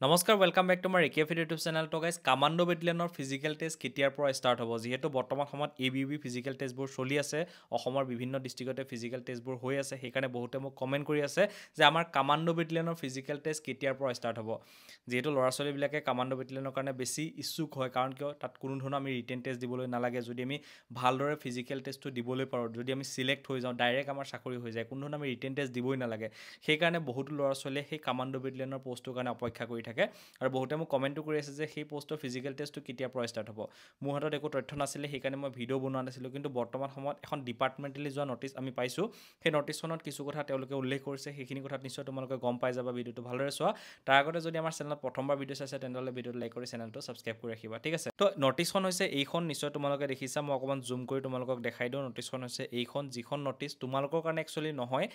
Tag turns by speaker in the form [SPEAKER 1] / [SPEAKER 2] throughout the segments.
[SPEAKER 1] নমস্কাৰ welcome back to my AKF YouTube channel তো guys commando বেটেলিয়নৰ ফিজিকেল টেষ্ট কেতিয়াৰ পৰা ষ্টাৰ্ট হ'ব যিহেতু বৰ্তমান সময়ত ABB ফিজিকেল টেষ্টবোৰ চলি আছে অসমৰ বিভিন্ন ডিষ্ট্ৰিক্টতে ফিজিকেল টেষ্টবোৰ হৈ আছে সেইকাৰণে বহুতে মোক কমেণ্ট কৰি আছে যে আমাৰ কামাণ্ডো বেটেলিয়নৰ ফিজিকেল টেষ্ট কেতিয়াৰ পৰা ষ্টাৰ্ট হ'ব যিহেতু ল'ৰা ছোৱালীবিলাকে কামাণ্ডো বেটেলিয়নৰ কাৰণে বেছি ইচ্ছুক হয় কাৰণ কিয় তাত কোনো ধৰণৰ আমি ৰিটেন টেষ্ট দিবলৈ নালাগে যদি আমি ভালদৰে ফিজিকেল টেষ্টটো দিবলৈ পাৰোঁ যদি আমি চিলেক্ট হৈ যাওঁ ডাইৰেক্ট আমাৰ চাকৰি হৈ যায় কোনো ধৰণৰ আমি ৰিটেন টেষ্ট দিবই নালাগে সেইকাৰণে বহুতো ল'ৰা ছোৱালীয়ে সেই কামাণ্ডো বেটেলিয়নৰ পষ্টটোৰ কাৰণে অপেক্ষা কৰি থাকে আৰু বহুতে মোক কমেণ্টটো কৰি আছে যে সেই পষ্টৰ ফিজিকেল টেষ্টটো কেতিয়াৰ পৰা ষ্টাৰ্ট হ'ব মোৰ হাতত একো তথ্য নাছিলে সেইকাৰণে মই ভিডিঅ' বনোৱা নাছিলোঁ কিন্তু বৰ্তমান সময়ত এখন ডিপাৰ্টমেণ্টেলি যোৱা নটিচ আমি পাইছোঁ সেই নটিচখনত কিছু কথা তেওঁলোকে উল্লেখ কৰিছে সেইখিনি কথাত নিশ্চয় তোমালোকে গম পাই যাবা ভিডিঅ'টো ভালদৰে চোৱা তাৰ আগতে যদি আমাৰ চেনেলত প্ৰথমবাৰ ভিডিঅ' চাইছে তেনেহ'লে ভিডিঅ'টো লাইক কৰি চেনেলটো ছাবস্ক্ৰাইব কৰি ৰাখিবা ঠিক আছে তো নটিচখন হৈছে এইখন নিশ্চয় তোমালোকে দেখিছা মই অকণমান জুম কৰি তোমালোকক দেখাই দিওঁ নটিচখন হৈছে এইখন যিখন নটিচ তোমালোকৰ কাৰণে একচুৱেলি নহয়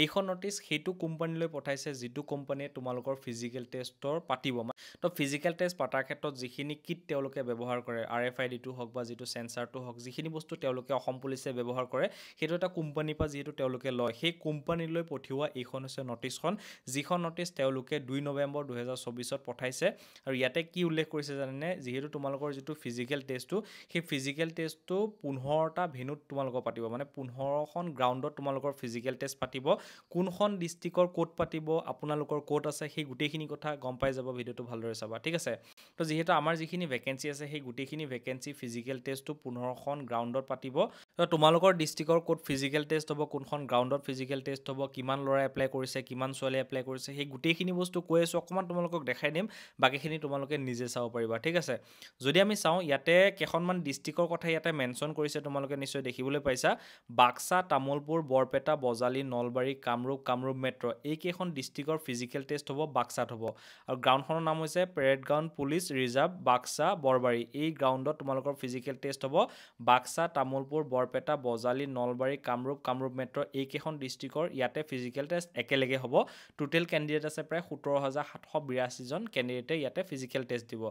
[SPEAKER 1] এইখন নটিচ সেইটো কোম্পানীলৈ পঠাইছে যিটো কোম্পানীয়ে তোমালোকৰ ফিজিকেল টেষ্টৰ পাতিব তো ফিজিকেল টেষ্ট পতাৰ ক্ষেত্ৰত যিখিনি কিট তেওঁলোকে ব্যৱহাৰ কৰে RFID-টো হওক বা যিটো সেন্সাৰটো হওক যিখিনি বস্তু তেওঁলোকে অসম পুলিচে ব্যৱহাৰ কৰে সেইটো এটা কোম্পানীৰ পৰা যিহেতু তেওঁলোকে লয় সেই কোম্পানীলৈ পঠিওৱা এইখন হৈছে নটিচখন যিখন নটিচ তেওঁলোকে 2 নৱেম্বৰ 2024ত পঠাইছে আৰু ইয়াতে কি উল্লেখ কৰিছে জানেনে যিহেতু তোমালোকৰ যিটো ফিজিকেল টেষ্টটো সেই ফিজিকেল টেষ্টটো 15টা ভেনুত তোমালোকৰ পাতিব মানে 15খন গ্ৰাউণ্ডত তোমালোকৰ ফিজিকেল টেষ্ট পাতিব কোনখন ডিষ্ট্ৰিক্টৰ ক'ত পাতিব আপোনালোকৰ ক'ত আছে সেই গোটেইখিনি কথা গম পাই যাব ভিডিঅ'টো ভালদৰে চাবা ঠিক আছে তো যিহেতু আমাৰ যিখিনি ভেকেন্সি আছে সেই গোটেইখিনি ভেকেন্সি ফিজিকেল টেষ্টটো 15খন গ্ৰাউণ্ডত পাতিব তো তোমালোকৰ ডিষ্ট্ৰিক্টৰ ক'ত ফিজিকেল টেষ্ট হ'ব কোনখন গ্ৰাউণ্ডত ফিজিকেল টেষ্ট হ'ব কিমান ল'ৰাই এপ্লাই কৰিছে কিমান ছোৱালীয়ে এপ্লাই কৰিছে সেই গোটেইখিনি বস্তু কৈ আছোঁ অকণমান তোমালোকক দেখাই দিম বাকীখিনি তোমালোকে নিজে চাব পাৰিবা ঠিক আছে যদি আমি চাওঁ ইয়াতে কেইখনমান ডিষ্ট্ৰিক্টৰ কথা ইয়াতে মেনশ্যন কৰিছে তোমালোকে নিশ্চয় দেখিবলৈ পাইছা বাক্সা তামোলপুৰ বৰপেটা বজালী নলবাৰী কামৰূপ মেট্ৰ' এইকেইখন ডিষ্ট্ৰিক্টৰ ফিজিকেল টেষ্ট হ'ব বাক্সাত হ'ব আৰু গ্ৰাউণ্ডখনৰ নাম হৈছে parade ground police reserve Baksa Borbari এই গ্ৰাউণ্ডত তোমালোকৰ ফিজিকেল টেষ্ট হ'ব বাক্সা তামোলপুৰ বৰপেটা বজালী নলবাৰী কামৰূপ মেট্ৰ' এইকেইখন ডিষ্ট্ৰিক্টৰ ইয়াতে ফিজিকেল টেষ্ট একেলগে হ'ব টোটেল কেণ্ডিডেট আছে প্ৰায় 17,782 জন কেণ্ডিডেটে ইয়াতে ফিজিকেল টেষ্ট দিব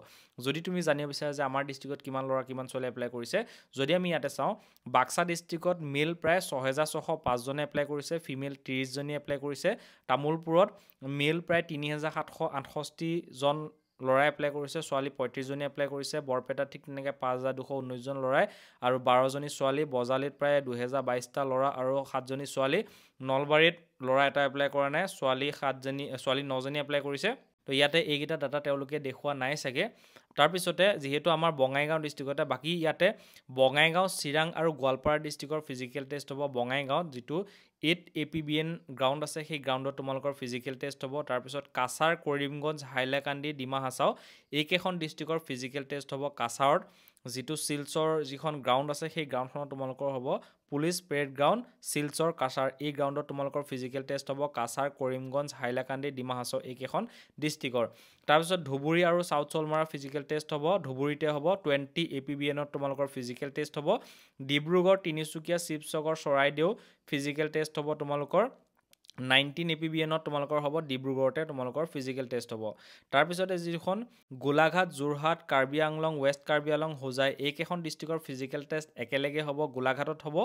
[SPEAKER 1] যদি তুমি জানিব বিচাৰা যে আমাৰ ডিষ্ট্ৰিক্টত কিমান ল'ৰা কিমান ছোৱালী এপ্লাই কৰিছে যদি আমি ইয়াতে চাওঁ বাক্সা ডিষ্ট্ৰিক্টত মেল প্ৰায় 6,605 জনে এপ্লাই কৰিছে ফিমেল 30 জনী এপ্লাই কৰিছে তামোলপুৰত মেল প্ৰায় 3,768 জন ল'ৰাই এপ্লাই কৰিছে ছোৱালী 35 জনী এপ্লাই কৰিছে বৰপেটাত ঠিক তেনেকৈ 5,219 জন ল'ৰাই আৰু 12 জনী ছোৱালী বজালীত প্ৰায় 2,022টা ল'ৰা আৰু 7 জনী ছোৱালী নলবাৰীত ল'ৰা এটা এপ্লাই কৰা নাই ছোৱালী 9 জনী এপ্লাই কৰিছে তো ইয়াতে এইকেইটা ডাটা তেওঁলোকে দেখুওৱা নাই চাগে তাৰপিছতে যিহেতু আমাৰ বঙাইগাঁও ডিষ্ট্ৰিক্টতে বাকী ইয়াতে বঙাইগাঁও চিৰাং আৰু গোৱালপাৰা ডিষ্ট্ৰিক্টৰ ফিজিকেল টেষ্ট হ'ব বঙাইগাঁৱত যিটো 8 APBN গ্ৰাউণ্ড আছে সেই গ্ৰাউণ্ডত তোমালোকৰ ফিজিকেল টেষ্ট হ'ব তাৰপিছত কাছাৰ কৰিমগঞ্জ হাইলাকান্দি ডিমা হাছাও এইকেইখন ডিষ্ট্ৰিক্টৰ ফিজিকেল টেষ্ট হ'ব কাছাৰত যিটো শিলচৰ যিখন গ্ৰাউণ্ড আছে সেই গ্ৰাউণ্ডখনত তোমালোকৰ হ'ব police parade ground Silchar Cachar এই গ্ৰাউণ্ডত তোমালোকৰ ফিজিকেল টেষ্ট হ'ব কাছাৰ কৰিমগঞ্জ হাইলাকান্দি ডিমা হাছাও এইকেইখন ডিষ্ট্ৰিক্টৰ তাৰপিছত ধুবুৰী আৰু চাউথ চলমাৰা ফিজিকেল টেষ্ট হ'ব ধুবুৰীতে হ'ব 20 APBNত তোমালোকৰ ফিজিকেল টেষ্ট হ'ব ডিব্ৰুগড় তিনিচুকীয়া শিৱসাগৰ চৰাইদেউ ফিজিকেল টেষ্ট হ'ব তোমালোকৰ 19 APBNত তোমালোকৰ হ'ব ডিব্ৰুগড়তে তোমালোকৰ ফিজিকেল টেষ্ট হ'ব তাৰপিছতে যিখন গোলাঘাট যোৰহাট কাৰ্বি আংলং ৱেষ্ট কাৰ্বি আংলং হোজাই এইকেইখন ডিষ্ট্ৰিক্টৰ ফিজিকেল টেষ্ট একেলগে হ'ব গোলাঘাটত হ'ব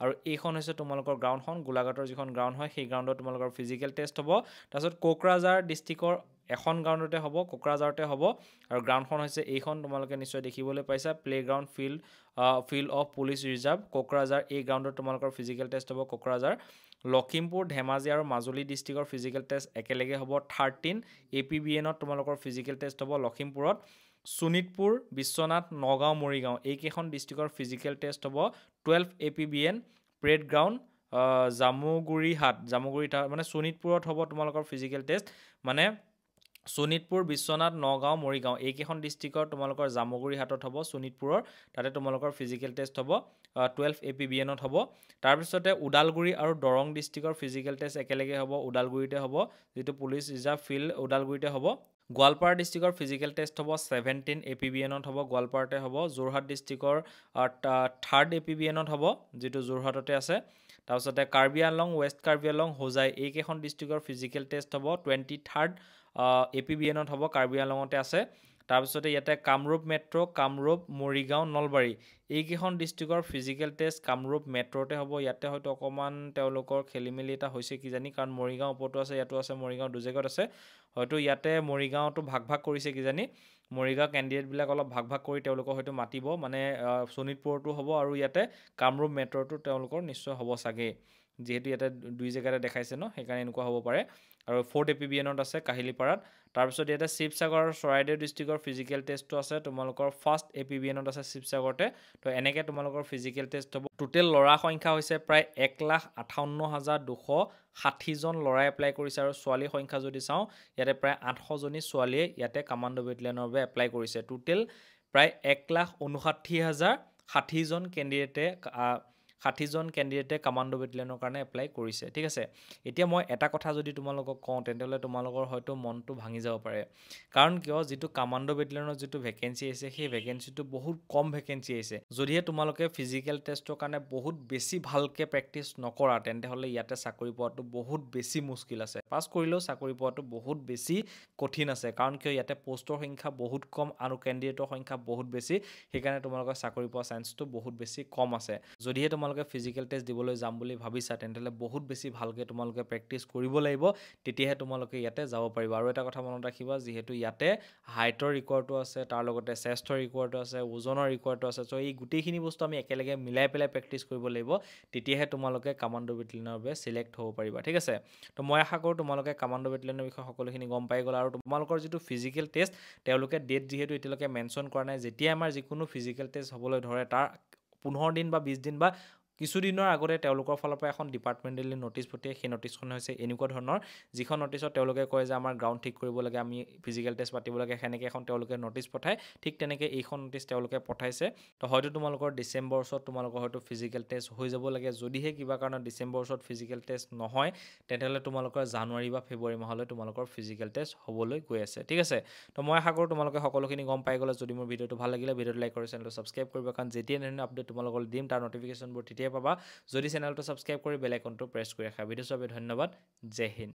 [SPEAKER 1] আৰু এইখন হৈছে তোমালোকৰ গ্ৰাউণ্ডখন গোলাঘাটৰ যিখন গ্ৰাউণ্ড হয় সেই গ্ৰাউণ্ডত তোমালোকৰ ফিজিকেল টেষ্ট হ'ব তাৰপিছত কোকৰাঝাৰ ডিষ্ট্ৰিক্টৰ এখন গ্ৰাউণ্ডতে হ'ব কোকৰাঝাৰতে হ'ব আৰু গ্ৰাউণ্ডখন হৈছে এইখন তোমালোকে নিশ্চয় দেখিবলৈ পাইছা playground field of police reserve Kokrajhar এই গ্ৰাউণ্ডত তোমালোকৰ ফিজিকেল টেষ্ট হ'ব কোকৰাঝাৰ লখিমপুৰ ধেমাজি আৰু মাজুলী ডিষ্ট্ৰিক্টৰ ফিজিকেল টেষ্ট একেলগে হ'ব 13 APBNত তোমালোকৰ ফিজিকেল টেষ্ট হ'ব লখিমপুৰত শোণিতপুৰ বিশ্বনাথ নগাঁও মৰিগাঁও এইকেইখন ডিষ্ট্ৰিক্টৰ ফিজিকেল টেষ্ট হ'ব 12 APBN পেৰেড গ্ৰাউণ্ড জামুগুৰিহাট মানে শোণিতপুৰত হ'ব তোমালোকৰ ফিজিকেল টেষ্ট মানে শোণিতপুৰ বিশ্বনাথ নগাঁও মৰিগাঁও এইকেইখন ডিষ্ট্ৰিক্টৰ তোমালোকৰ জামুগুৰিহাটত হ'ব শোণিতপুৰৰ তাতে তোমালোকৰ ফিজিকেল টেষ্ট হ'ব 12 APBNত হ'ব তাৰপিছতে ওদালগুৰি আৰু দৰং ডিষ্ট্ৰিক্টৰ ফিজিকেল টেষ্ট একেলগে হ'ব ওদালগুৰিতে হ'ব যিটো পুলিচ ৰিজাৰ্ভ ফিল্ড ওদালগুৰিতে হ'ব গোৱালপাৰা ডিষ্ট্ৰিক্টৰ ফিজিকেল টেষ্ট হ'ব 17 APBNত হ'ব গোৱালপাৰাতে হ'ব যোৰহাট ডিষ্ট্ৰিক্টৰ 3rd APBNত হ'ব যিটো যোৰহাটতে আছে তাৰপিছতে কাৰ্বি আংলং ৱেষ্ট কাৰ্বি আংলং হোজাই এইকেইখন ডিষ্ট্ৰিক্টৰ ফিজিকেল টেষ্ট হ'ব 23rd APBNত হ'ব, কাৰ্বি আংলঙতে আছে। তাৰপিছতে ইয়াতে কামৰূপ মেট্ৰ', কামৰূপ, মৰিগাঁও, নলবাৰী এইকেইখন ডিষ্ট্ৰিক্টৰ ফিজিকেল টেষ্ট কামৰূপ মেট্ৰ'তে হ'ব। ইয়াতে হয়তো অকণমান তেওঁলোকৰ খেলি মেলি এটা হৈছে কিজানি, কাৰণ মৰিগাঁও ওপৰতো আছে, ইয়াতো আছে, মৰিগাঁও দুজেগত আছে। হয়তো ইয়াতে মৰিগাঁৱতো ভাগ ভাগ কৰিছে কিজানি, মৰিগাঁও কেণ্ডিডেটবিলাক অলপ ভাগ ভাগ কৰি তেওঁলোকক হয়তো মাতিব, মানে শোণিতপুৰতো হ'ব আৰু ইয়াতে কামৰূপ মেট্ৰ'টো তেওঁলোকৰ নিশ্চয় হ'ব চাগে, যিহেতু ইয়াতে দুই জেগাতে দেখাইছে ন, সেইকাৰণে এনেকুৱা হ'ব পাৰে। আৰু 4th APBNত আছে কাহিলীপাৰাত। তাৰপিছত ইয়াতে শিৱসাগৰ চৰাইদেউ ডিষ্ট্ৰিক্টৰ ফিজিকেল টেষ্টটো আছে তোমালোকৰ 1st APBNত আছে শিৱসাগৰতে। তো এনেকৈ তোমালোকৰ ফিজিকেল টেষ্ট হ'ব। টোটেল ল'ৰা সংখ্যা হৈছে প্ৰায় 1,58,260 জন ল'ৰাই এপ্লাই কৰিছে, আৰু ছোৱালীৰ সংখ্যা যদি চাওঁ ইয়াতে প্ৰায় 800 জনী ছোৱালীয়ে ইয়াতে কামাণ্ডো বেটেলিয়নৰ বাবে এপ্লাই কৰিছে। টোটেল প্ৰায় 1,59,060 জন কেণ্ডিডেটে 60 জন কেণ্ডিডেটে কামাণ্ডো বেটেলিয়নৰ কাৰণে এপ্লাই কৰিছে। ঠিক আছে, এতিয়া মই এটা কথা যদি তোমালোকক কওঁ তেন্তেহ'লে তোমালোকৰ হয়তো মনটো ভাঙি যাব পাৰে, কাৰণ কিয় যিটো কামাণ্ডো বেটেলিয়নৰ যিটো ভেকেঞ্চি আহিছে সেই ভেকেঞ্চিটো বহুত কম ভেকেঞ্চি আহিছে। যদিহে তোমালোকে ফিজিকেল টেষ্টৰ কাৰণে বহুত বেছি ভালকৈ প্ৰেক্টিচ নকৰা তেন্তেহ'লে ইয়াতে চাকৰি পোৱাটো বহুত বেছি মুস্কিল আছে। পাছ কৰিলেও চাকৰি পোৱাটো বহুত বেছি কঠিন আছে, কাৰণ কিয় ইয়াতে পষ্টৰ সংখ্যা বহুত কম আৰু কেণ্ডিডেটৰ সংখ্যা বহুত বেছি, সেইকাৰণে তোমালোকৰ চাকৰি পোৱা চান্সটো বহুত বেছি কম আছে। যদিহে তোমালোকে ফিজিকেল টেষ্ট দিবলৈ যাম বুলি ভাবিছা তেন্তেহ'লে বহুত বেছি ভালকৈ তোমালোকে প্ৰেক্টিচ কৰিব লাগিব, তেতিয়াহে তোমালোকে ইয়াতে যাব পাৰিবা। আৰু এটা কথা মনত ৰাখিবা, যিহেতু ইয়াতে হাইটৰ ৰিকোৱাৰ্ডটো আছে, তাৰ লগতে চেষ্টৰ ৰিকোৱাৰ্ডটো আছে, ওজনৰ ৰিকোৱাৰ্ডটো আছে, চ' এই গোটেইখিনি বস্তু আমি একেলগে মিলাই পেলাই প্ৰেক্টিচ কৰিব লাগিব, তেতিয়াহে তোমালোকে কামাণ্ডো বেটেলিয়নৰ বাবে চিলেক্ট হ'ব পাৰিবা। ঠিক আছে, তো মই আশা কৰোঁ তোমালোকে কামাণ্ডো বেটেলিয়নৰ বিষয়ে সকলোখিনি গম পাই গ'লা। আৰু তোমালোকৰ যিটো ফিজিকেল টেষ্ট তেওঁলোকে ডেট যিহেতু এতিয়ালৈকে মেনশ্যন কৰা নাই, যেতিয়া আমাৰ যিকোনো ফিজিকেল টেষ্ট হ'বলৈ ধৰে তাৰ 15 দিন বা 20 দিন বা কিছুদিনৰ আগতে তেওঁলোকৰ ফালৰ পৰা এখন ডিপাৰ্টমেণ্টেলি ন'টিছ পঠিয়াই। সেই ন'টিছখন হৈছে এনেকুৱা ধৰণৰ, যিখন ন'টিছত তেওঁলোকে কয় যে আমাৰ গ্ৰাউণ্ড ঠিক কৰিব লাগে, আমি ফিজিকেল টেষ্ট পাতিব লাগে, সেনেকৈ এখন তেওঁলোকে ন'টিছ পঠায়। ঠিক তেনেকৈ এইখন ন'টিছ তেওঁলোকে পঠাইছে। তো হয়তো তোমালোকৰ ডিচেম্বৰ ওচৰত তোমালোকৰ হয়তো ফিজিকেল টেষ্ট হৈ যাব লাগে। যদিহে কিবা কাৰণত ডিচেম্বৰ ওচৰত ফিজিকেল টেষ্ট নহয় তেতিয়াহ'লে তোমালোকৰ জানুৱাৰী বা ফেব্ৰুৱাৰী মাহলৈ তোমালোকৰ ফিজিকেল টেষ্ট হ'বলৈ গৈ আছে। ঠিক আছে, তো মই আশা কৰোঁ তোমালোকে সকলোখিনি গম পাই গ'লে। যদি মোৰ ভিডিঅ'টো ভাল লাগিলে ভিডিঅ'টো লাইক কৰি চেনেলটো ছাবস্ক্ৰাইব কৰিব, কাৰণ যেতিয়া ধৰণৰ আপডেট তোমালোকৰ দিম তাৰ ন'টিফিকেশ্যনবোৰ তেতিয়াই পাবা। যদি চেনেলটো ছাবস্ক্ৰাইব কৰি বেল আইকনটো প্ৰেছ কৰি ৰাখা। ভিডিঅ' চোৱাৰ বাবে ধন্যবাদ। জয় হিন্দ।